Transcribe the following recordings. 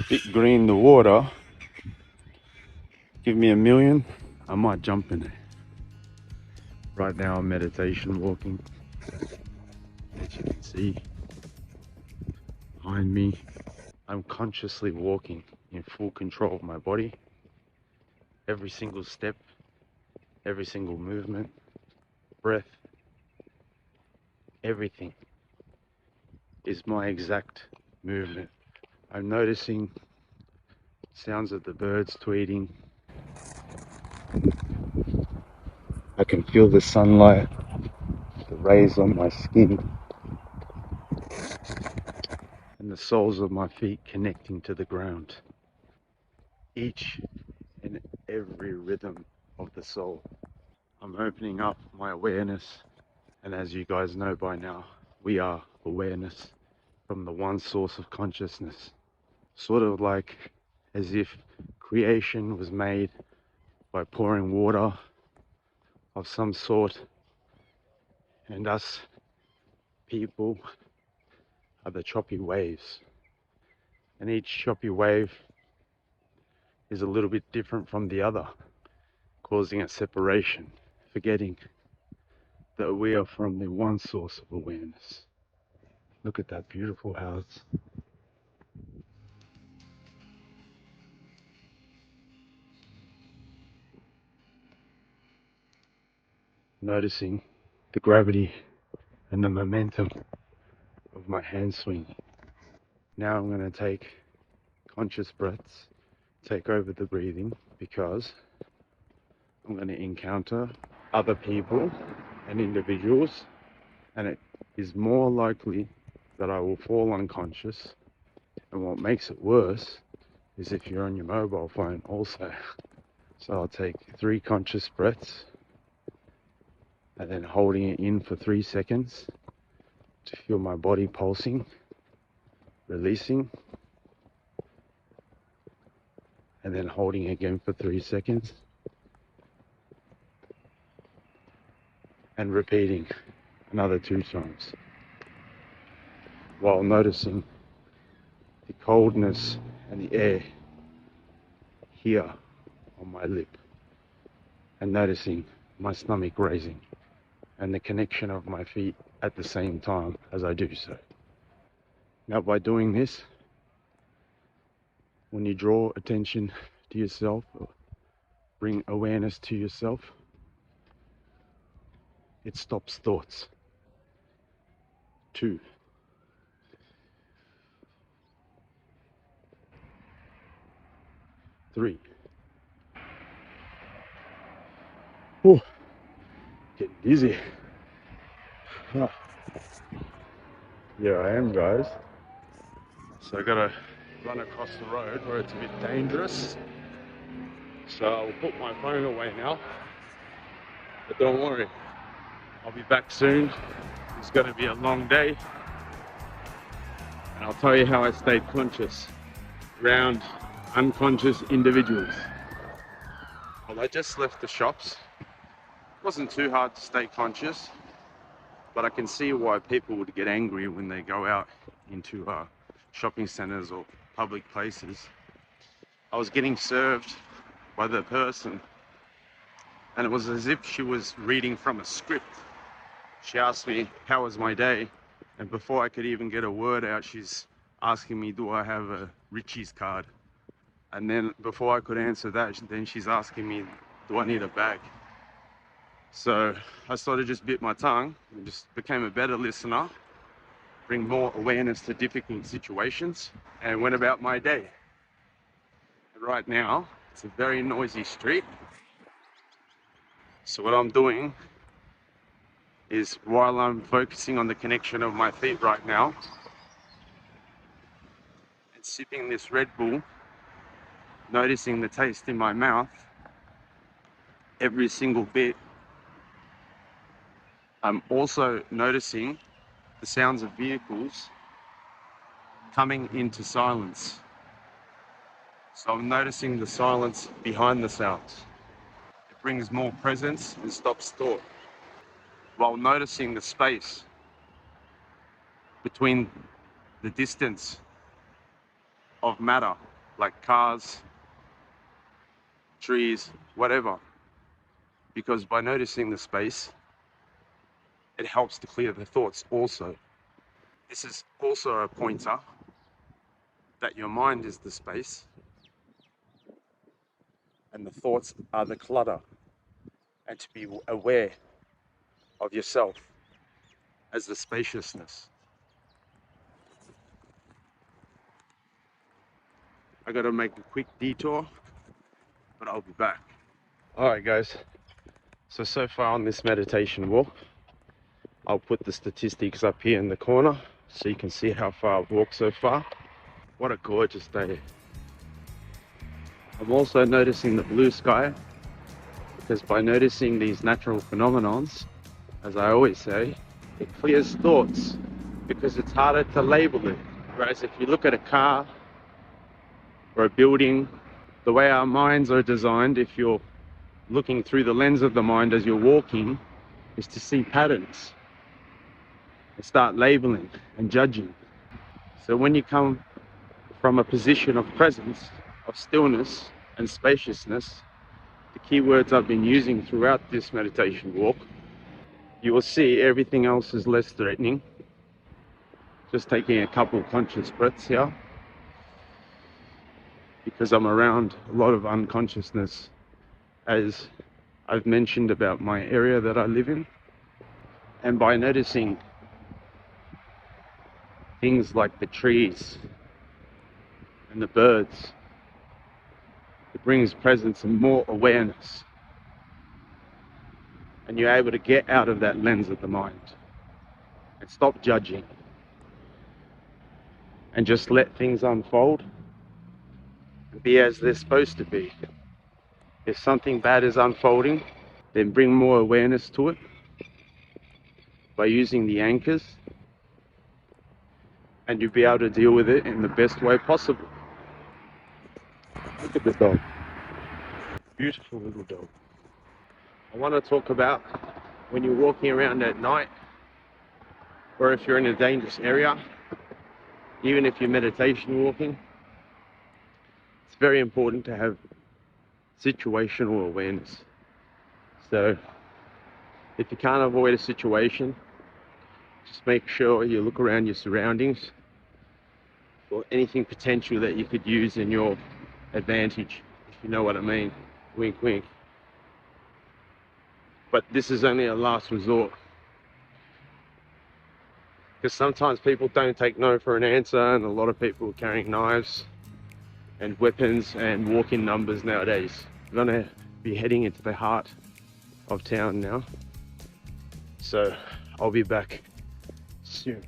Bit green the water. Give me a million, I might jump in it. Right now I'm meditation walking. As you can see behind me, I'm consciously walking in full control of my body. Every single step, every single movement, breath, everything is my exact movement. I'm noticing sounds of the birds tweeting. I can feel the sunlight, the rays on my skin, and the soles of my feet connecting to the ground. Each and every rhythm of the soul. I'm opening up my awareness, and as you guys know by now, we are awareness from the one source of consciousness. Sort of like as if creation was made by pouring water of some sort, and us people are the choppy waves. And each choppy wave is a little bit different from the other, causing a separation, forgetting that we are from the one source of awareness. Look at that beautiful house. Noticing the gravity and the momentum of my hand swing. Now I'm going to take conscious breaths, take over the breathing, because I'm going to encounter other people and individuals, and it is more likely that I will fall unconscious. And what makes it worse is if you're on your mobile phone also. So I'll take 3 conscious breaths and then holding it in for 3 seconds to feel my body pulsing, releasing, and then holding again for 3 seconds and repeating another 2 times while noticing the coldness and the air here on my lip, and noticing my stomach raising and the connection of my feet at the same time as I do so. Now, by doing this, when you draw attention to yourself or bring awareness to yourself, it stops thoughts. 2, 3. Oh, getting dizzy. Ah, here I am, guys. So I gotta run across the road where it's a bit dangerous. So I'll put my phone away now. But don't worry, I'll be back soon. It's gonna be a long day. And I'll tell you how I stayed conscious around unconscious individuals. Well, I just left the shops. It wasn't too hard to stay conscious, but I can see why people would get angry when they go out into shopping centers or public places. I was getting served by the person, and it was as if she was reading from a script. She asked me, how was my day? And before I could even get a word out, she's asking me, do I have a Richie's card? And then before I could answer that, then she's asking me, do I need a bag? So I sort of just bit my tongue and just became a better listener, bring more awareness to difficult situations, and went about my day. And right now, it's a very noisy street. So what I'm doing is, while I'm focusing on the connection of my feet right now, and sipping this Red Bull, noticing the taste in my mouth, every single bit, I'm also noticing the sounds of vehicles coming into silence. So I'm noticing the silence behind the sounds. It brings more presence and stops thought, while noticing the space between the distance of matter, like cars, trees, whatever. Because by noticing the space, it helps to clear the thoughts also. This is also a pointer that your mind is the space and the thoughts are the clutter, and to be aware of yourself as the spaciousness. I gotta make a quick detour, but I'll be back. All right, guys. So far on this meditation walk, I'll put the statistics up here in the corner so you can see how far I've walked so far. What a gorgeous day. I'm also noticing the blue sky, because by noticing these natural phenomenons, as I always say, it clears thoughts, because it's harder to label it. Whereas if you look at a car or a building, the way our minds are designed, if you're looking through the lens of the mind as you're walking, is to see patterns and start labeling and judging. So when you come from a position of presence, of stillness and spaciousness, the key words I've been using throughout this meditation walk, you will see everything else is less threatening. Just taking a couple of conscious breaths here, because I'm around a lot of unconsciousness, as I've mentioned about my area that I live in. And by noticing things like the trees and the birds, it brings presence and more awareness. And you're able to get out of that lens of the mind and stop judging and just let things unfold and be as they're supposed to be. If something bad is unfolding, then bring more awareness to it by using the anchors, and you'll be able to deal with it in the best way possible. Look at the dog. Beautiful little dog. I want to talk about when you're walking around at night, or if you're in a dangerous area, even if you're meditation walking, it's very important to have situational awareness. So if you can't avoid a situation, just make sure you look around your surroundings for anything potential that you could use in your advantage, if you know what I mean. Wink, wink. But this is only a last resort, because sometimes people don't take no for an answer, and a lot of people are carrying knives and weapons and walk in numbers nowadays. We're gonna be heading into the heart of town now, so I'll be back soon.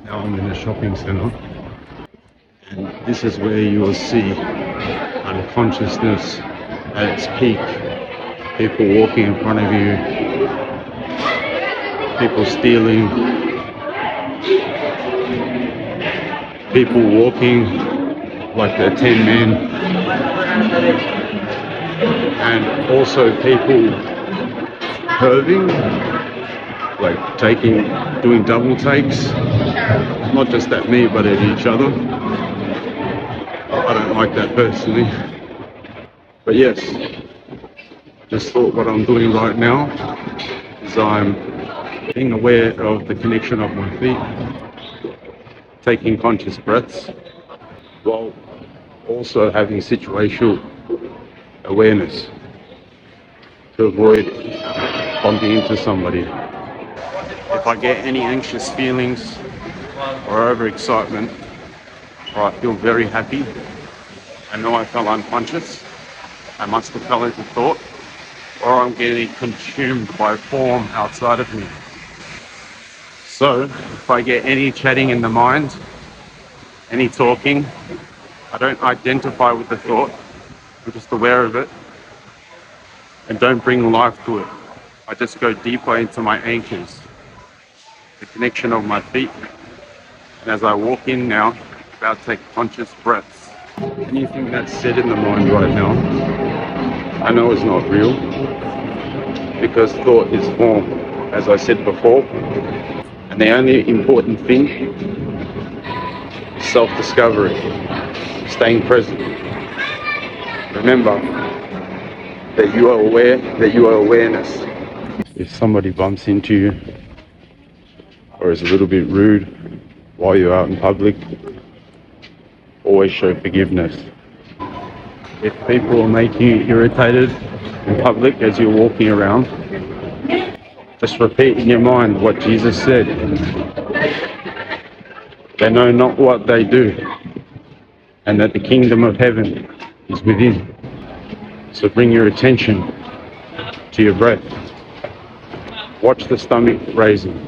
Now I'm in a shopping centre, and this is where you will see unconsciousness at its peak. People walking in front of you, people stealing, people walking like they're 10 men, and also people curving, like doing double takes, not just at me but at each other. I don't like that personally, but yes, just thought what I'm doing right now is I'm being aware of the connection of my feet, taking conscious breaths, while also having situational awareness to avoid bumping into somebody. If I get any anxious feelings or overexcitement, or I feel very happy, I know I fell unconscious, I must have fell into thought, or I'm getting consumed by form outside of me. So if I get any chatting in the mind, any talking, I don't identify with the thought, I'm just aware of it and don't bring life to it. I just go deeper into my anchors, the connection of my feet. And as I walk in now, about to take conscious breaths. Anything that's said in the mind right now, I know is not real, because thought is form, as I said before. And the only important thing is self-discovery, staying present. Remember that you are aware, that you are awareness. If somebody bumps into you or is a little bit rude while you're out in public, always show forgiveness. If people are making you irritated in public as you're walking around, just repeat in your mind what Jesus said. They know not what they do, and that the kingdom of heaven is within. So bring your attention to your breath. Watch the stomach raising.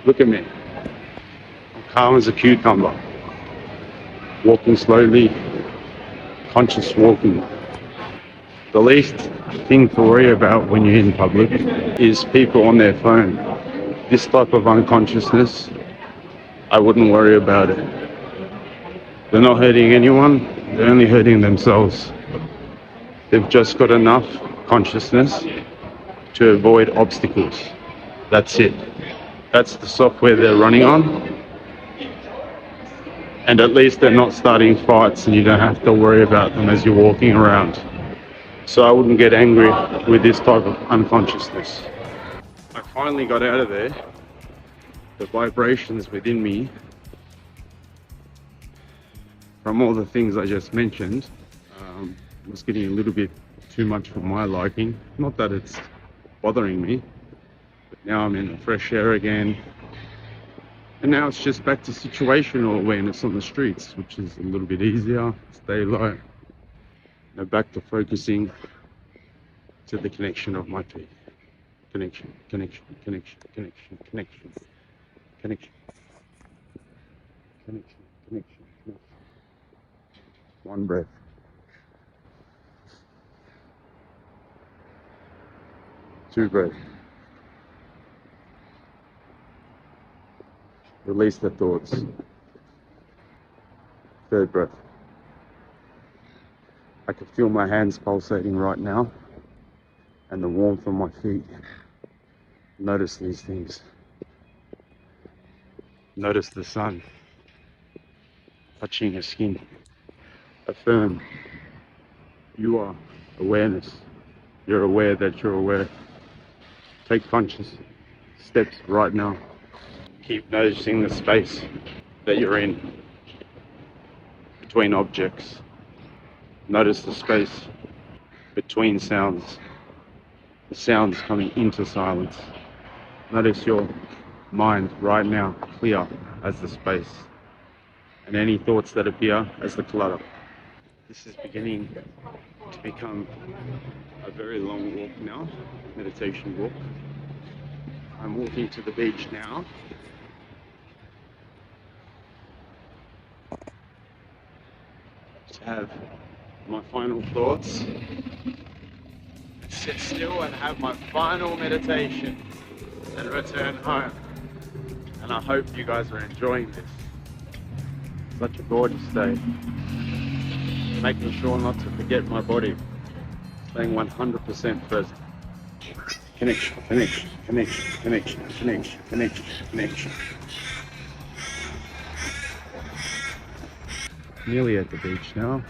Look at me. I'm calm as a cucumber. Walking slowly, conscious walking. The least thing to worry about when you're in public is people on their phone. This type of unconsciousness, I wouldn't worry about it. They're not hurting anyone, they're only hurting themselves. They've just got enough consciousness to avoid obstacles. That's it. That's the software they're running on. And at least they're not starting fights and you don't have to worry about them as you're walking around. So I wouldn't get angry with this type of unconsciousness. I finally got out of there. The vibrations within me, from all the things I just mentioned, was getting a little bit too much for my liking. Not that it's bothering me, but now I'm in the fresh air again. And now it's just back to situational awareness on the streets, which is a little bit easier. It's daylight. Now back to focusing to the connection of my feet. Connection, connection, connection, connection, connection, connection, connection, connection, connection. One breath. Two breaths. Release the thoughts. Third breath. I can feel my hands pulsating right now and the warmth on my feet. Notice these things. Notice the sun touching your skin. Affirm you are awareness. You're aware that you're aware. Take conscious steps right now. Keep noticing the space that you're in between objects. Notice the space between sounds. The sounds coming into silence. Notice your mind right now clear as the space, and any thoughts that appear as the clutter. This is beginning to become a very long walk now, meditation walk. I'm walking to the beach now. To have my final thoughts, sit still and have my final meditation and return home. And I hope you guys are enjoying this. Such a gorgeous day. Making sure not to forget my body. Staying 100% present. Connection, connection, connection, connection, connection, connection, connection. Nearly at the beach now.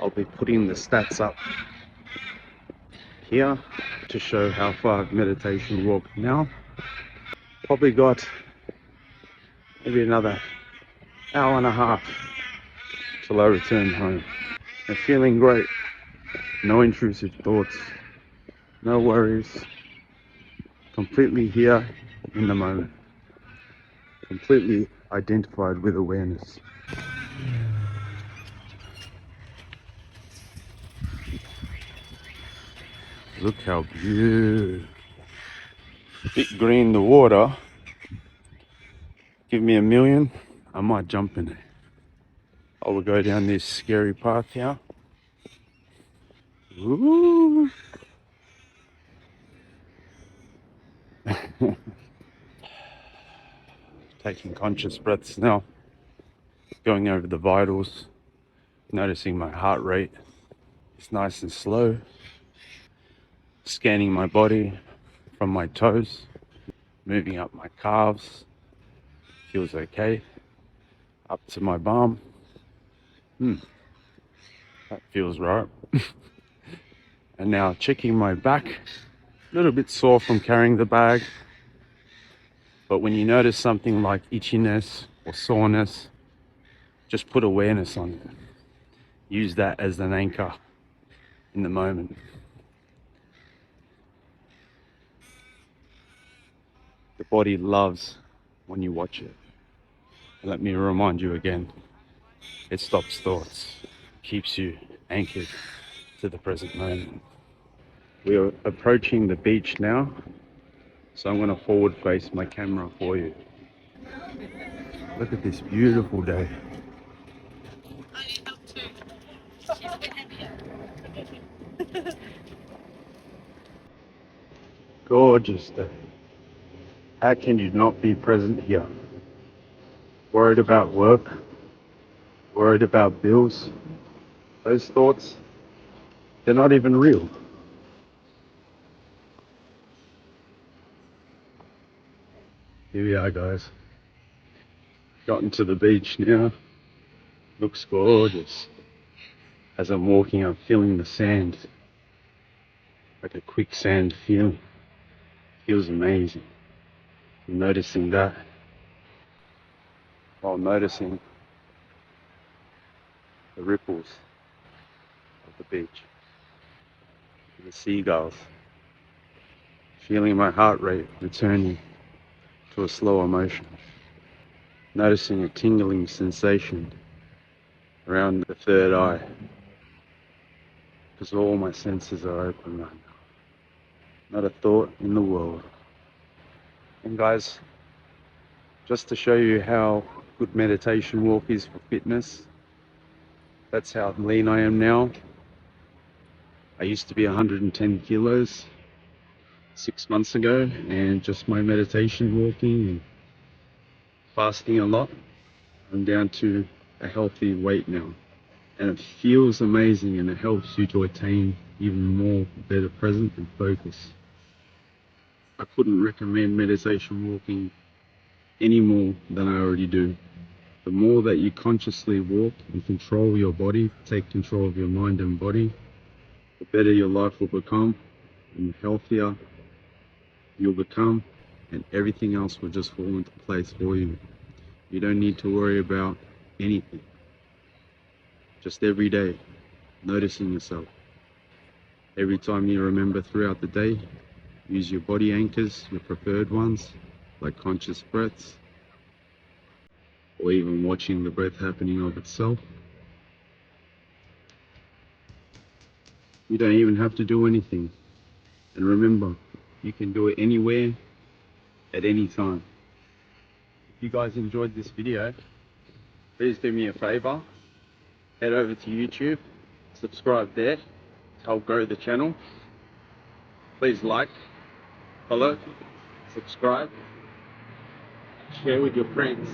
I'll be putting the stats up here to show how far I've meditation walked now. Probably got maybe another hour and a half till I return home. I'm feeling great. No intrusive thoughts, no worries. Completely here in the moment. Completely identified with awareness. Look how beautiful. Bit green the water. Give me $1 million, I might jump in it. I will go down this scary path here. Ooh. Taking conscious breaths now. Going over the vitals. Noticing my heart rate is nice and slow. scanning my body from my toes, moving up my calves, feels okay, up to my bum. That feels right. And now checking my back, a little bit sore from carrying the bag, but when you notice something like itchiness or soreness, just put awareness on it. Use that as an anchor in the moment. The body loves when you watch it. And let me remind you again, it stops thoughts, keeps you anchored to the present moment. We are approaching the beach now, so I'm going to forward face my camera for you. Look at this beautiful day. Gorgeous day. How can you not be present here? Worried about work? Worried about bills? Those thoughts, they're not even real. Here we are, guys. Gotten to the beach now. Looks gorgeous. As I'm walking, I'm feeling the sand, like a quicksand feeling. Feels amazing. I'm noticing that while noticing the ripples of the beach, the seagulls, feeling my heart rate returning to a slower motion, noticing a tingling sensation around the third eye, because all my senses are open right now. Not a thought in the world. And guys, just to show you how good meditation walk is for fitness, that's how lean I am now. I used to be 110 kilos 6 months ago, and just my meditation walking and fasting a lot, I'm down to a healthy weight now. And it feels amazing, and it helps you to attain even more better present and focus. I couldn't recommend meditation walking any more than I already do. The more that you consciously walk and control your body, take control of your mind and body, the better your life will become, and the healthier you'll become, and everything else will just fall into place for you. You don't need to worry about anything. Just every day, noticing yourself. Every time you remember throughout the day, use your body anchors, your preferred ones, like conscious breaths, or even watching the breath happening of itself. You don't even have to do anything. And remember, you can do it anywhere, at any time. If you guys enjoyed this video, please do me a favor, head over to YouTube, subscribe there to help grow the channel. Please like, follow, subscribe, share with your friends.